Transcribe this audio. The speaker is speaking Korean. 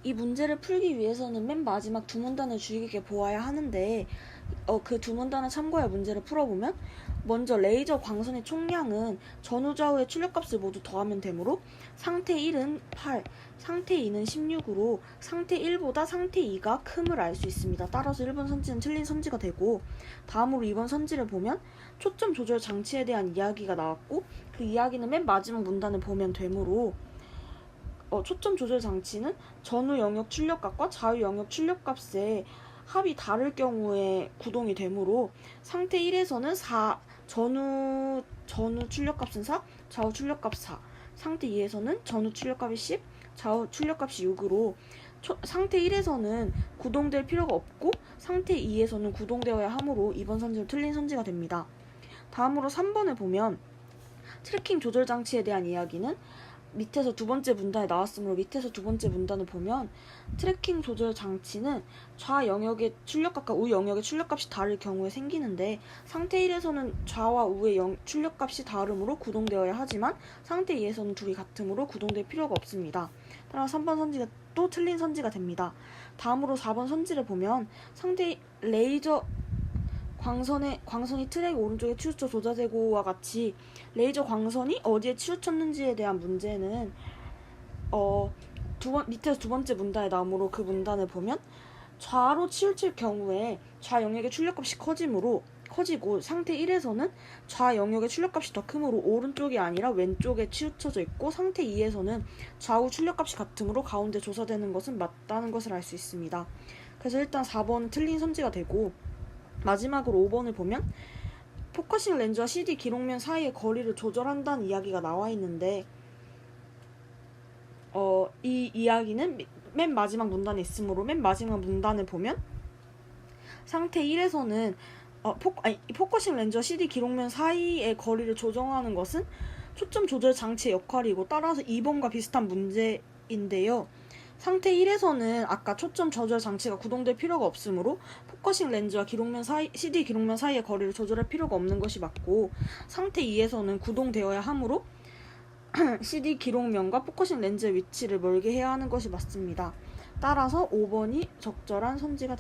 이 문제를 풀기 위해서는 맨 마지막 두 문단을 주의 깊게 보아야 하는데 그 두 문단을 참고해 문제를 풀어보면 먼저 레이저 광선의 총량은 전후 좌우의 출력값을 모두 더하면 되므로 상태 1은 8, 상태 2는 16으로 상태 1보다 상태 2가 큼을 알 수 있습니다. 따라서 1번 선지는 틀린 선지가 되고, 다음으로 2번 선지를 보면 초점 조절 장치에 대한 이야기가 나왔고 그 이야기는 맨 마지막 문단을 보면 되므로 초점 조절 장치는 전후 영역 출력값과 자유 영역 출력값의 합이 다를 경우에 구동이 되므로 상태 1에서는 4, 전후 출력값은 4, 좌우 출력값 4, 상태 2에서는 전후 출력값이 10, 좌우 출력값이 6으로 상태 1에서는 구동될 필요가 없고 상태 2에서는 구동되어야 하므로 이번 선지는 틀린 선지가 됩니다. 다음으로 3번을 보면 트래킹 조절 장치에 대한 이야기는 밑에서 두 번째 문단에 나왔으므로 밑에서 두 번째 문단을 보면 트래킹 조절 장치는 좌 영역의 출력값과 우 영역의 출력값이 다를 경우에 생기는데 상태 1에서는 좌와 우의 출력값이 다르므로 구동되어야 하지만 상태 2에서는 둘이 같으므로 구동될 필요가 없습니다. 따라서 3번 선지가 또 틀린 선지가 됩니다. 다음으로 4번 선지를 보면 상태 레이저 광선이 트랙 오른쪽에 치우쳐 조자되고와 같이 레이저 광선이 어디에 치우쳤는지에 대한 문제는 밑에서 두 번째 문단에 나오므로 그 문단을 보면 좌로 치우칠 경우에 좌 영역의 출력값이 커지고 상태 1에서는 좌 영역의 출력값이 더 크므로 오른쪽이 아니라 왼쪽에 치우쳐져 있고 상태 2에서는 좌우 출력값이 같으므로 가운데 조사되는 것은 맞다는 것을 알 수 있습니다. 그래서 일단 4번은 틀린 선지가 되고, 마지막으로 5번을 보면 포커싱 렌즈와 CD 기록면 사이의 거리를 조절한다는 이야기가 나와 있는데 이 이야기는 맨 마지막 문단에 있으므로 맨 마지막 문단을 보면 상태 1에서는 포커싱 렌즈와 CD 기록면 사이의 거리를 조정하는 것은 초점 조절 장치의 역할이고, 따라서 2번과 비슷한 문제인데요. 상태 1에서는 아까 초점 조절 장치가 구동될 필요가 없으므로 포커싱 렌즈와 CD 기록면 사이의 거리를 조절할 필요가 없는 것이 맞고, 상태 2에서는 구동되어야 하므로 CD 기록면과 포커싱 렌즈의 위치를 멀게 해야 하는 것이 맞습니다. 따라서 5번이 적절한 선지가